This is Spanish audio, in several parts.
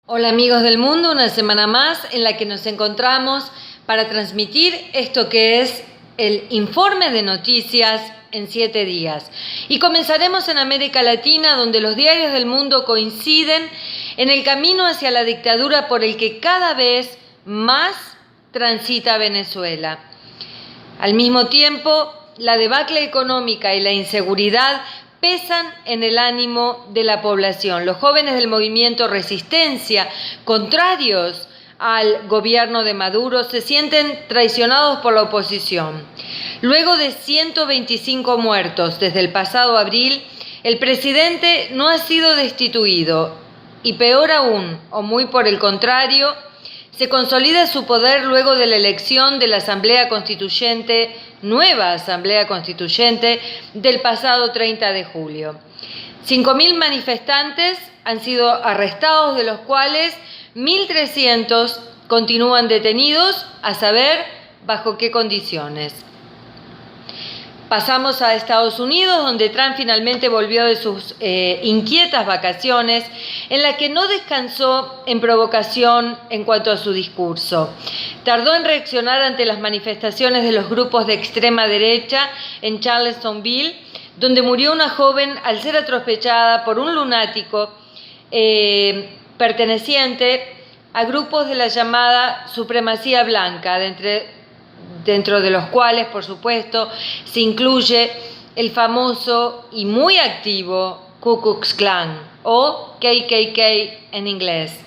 Hola amigos del mundo, una semana más en la que nos encontramos para transmitir esto que es el informe de noticias en 7 días. Y comenzaremos en América Latina, donde los diarios del mundo coinciden en el camino hacia la dictadura por el que cada vez más transita Venezuela. Al mismo tiempo, la debacle económica y la inseguridad pesan en el ánimo de la población. Los jóvenes del movimiento Resistencia, contrarios al gobierno de Maduro, se sienten traicionados por la oposición. Luego de 125 muertos desde el pasado abril, el presidente no ha sido destituido y peor aún, o muy por el contrario, se consolida su poder luego de la elección de la nueva Asamblea Constituyente del pasado 30 de julio. 5.000 manifestantes han sido arrestados, de los cuales 1.300 continúan detenidos, a saber bajo qué condiciones. Pasamos a Estados Unidos, donde Trump finalmente volvió de sus inquietas vacaciones, en la que no descansó en provocación en cuanto a su discurso. Tardó en reaccionar ante las manifestaciones de los grupos de extrema derecha en Charlottesville, donde murió una joven al ser atropellada por un lunático perteneciente a grupos de la llamada supremacía blanca, dentro de los cuales, por supuesto, se incluye el famoso y muy activo Ku Klux Klan, o KKK en inglés.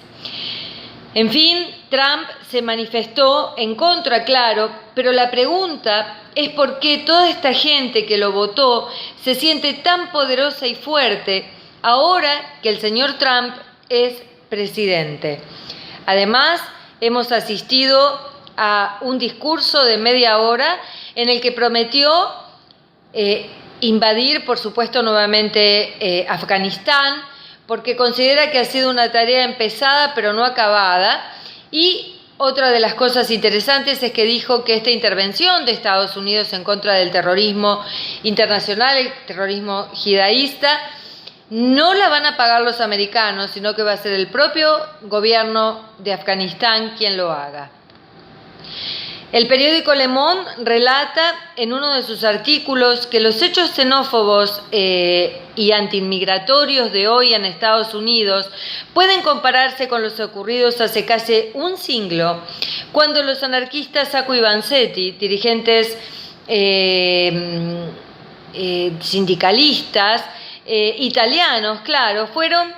En fin, Trump se manifestó en contra, claro, pero la pregunta es por qué toda esta gente que lo votó se siente tan poderosa y fuerte ahora que el señor Trump es presidente. Además, hemos asistido a un discurso de media hora en el que prometió invadir, por supuesto, nuevamente Afganistán, porque considera que ha sido una tarea empezada pero no acabada. Y otra de las cosas interesantes es que dijo que esta intervención de Estados Unidos en contra del terrorismo internacional, el terrorismo jihadista, no la van a pagar los americanos, sino que va a ser el propio gobierno de Afganistán quien lo haga. El periódico Le Monde relata en uno de sus artículos que los hechos xenófobos y antiinmigratorios de hoy en Estados Unidos pueden compararse con los ocurridos hace casi un siglo, cuando los anarquistas Sacco y Vanzetti, dirigentes sindicalistas italianos, claro, fueron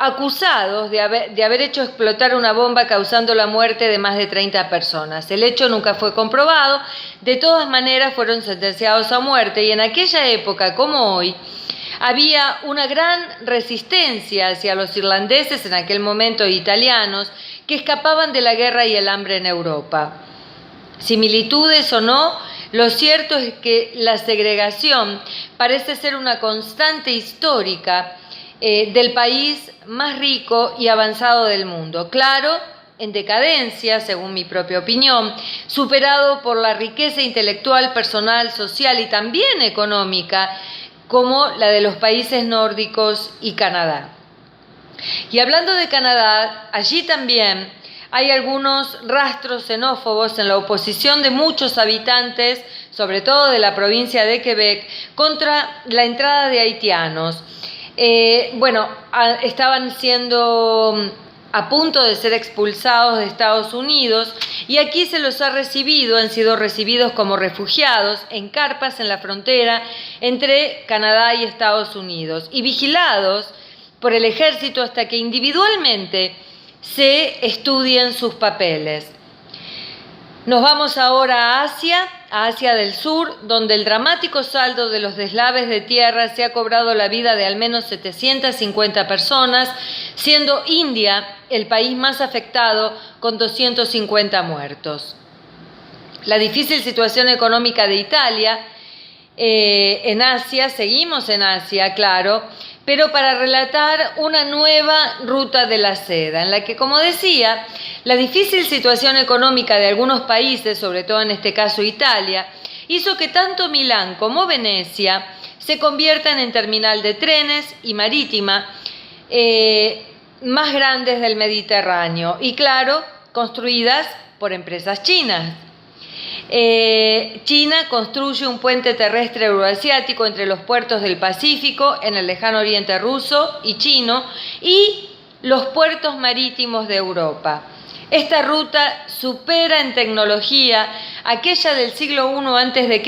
acusados de haber hecho explotar una bomba causando la muerte de más de 30 personas. El hecho nunca fue comprobado, de todas maneras fueron sentenciados a muerte, y en aquella época, como hoy, había una gran resistencia hacia los irlandeses, en aquel momento italianos, que escapaban de la guerra y el hambre en Europa. Similitudes o no, lo cierto es que la segregación parece ser una constante histórica del país más rico y avanzado del mundo. Claro, en decadencia, según mi propia opinión, superado por la riqueza intelectual, personal, social y también económica, como la de los países nórdicos y Canadá. Y hablando de Canadá, allí también hay algunos rastros xenófobos en la oposición de muchos habitantes, sobre todo de la provincia de Quebec, contra la entrada de haitianos. Estaban siendo a punto de ser expulsados de Estados Unidos, y aquí se los ha recibido, han sido recibidos como refugiados en carpas en la frontera entre Canadá y Estados Unidos, y vigilados por el ejército hasta que individualmente se estudien sus papeles. Nos vamos ahora a Asia del Sur, donde el dramático saldo de los deslaves de tierra se ha cobrado la vida de al menos 750 personas, siendo India el país más afectado con 250 muertos. La difícil situación económica de Italia en Asia, seguimos en Asia, claro, pero para relatar una nueva ruta de la seda, en la que, como decía, la difícil situación económica de algunos países, sobre todo en este caso Italia, hizo que tanto Milán como Venecia se conviertan en terminal de trenes y marítima, más grandes del Mediterráneo y, claro, construidas por empresas chinas. China construye un puente terrestre euroasiático entre los puertos del Pacífico, en el lejano oriente ruso y chino, y los puertos marítimos de Europa. Esta ruta supera en tecnología aquella del siglo I a.C.,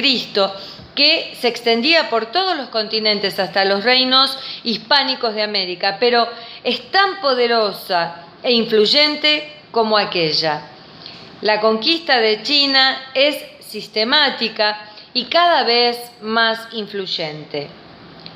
que se extendía por todos los continentes hasta los reinos hispánicos de América, pero es tan poderosa e influyente como aquella. La conquista de China es sistemática y cada vez más influyente.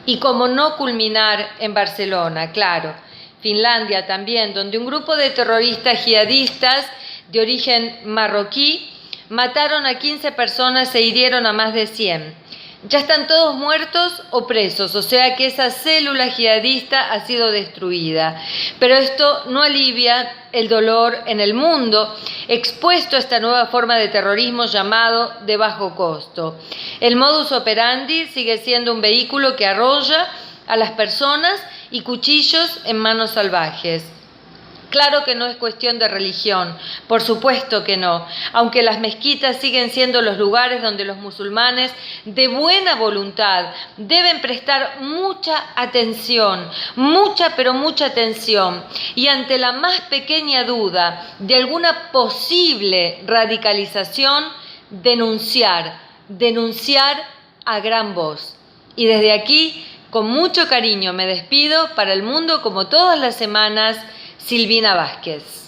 Y cómo no culminar en Barcelona, claro, Finlandia también, donde un grupo de terroristas jihadistas de origen marroquí mataron a 15 personas e hirieron a más de 100. Ya están todos muertos o presos, o sea que esa célula jihadista ha sido destruida. Pero esto no alivia el dolor en el mundo, expuesto a esta nueva forma de terrorismo llamado de bajo costo. El modus operandi sigue siendo un vehículo que arrolla a las personas y cuchillos en manos salvajes. Claro que no es cuestión de religión, por supuesto que no, aunque las mezquitas siguen siendo los lugares donde los musulmanes de buena voluntad deben prestar mucha atención, pero mucha atención, y ante la más pequeña duda de alguna posible radicalización, denunciar a gran voz. Y desde aquí, con mucho cariño me despido para el mundo como todas las semanas, Silvina Vázquez.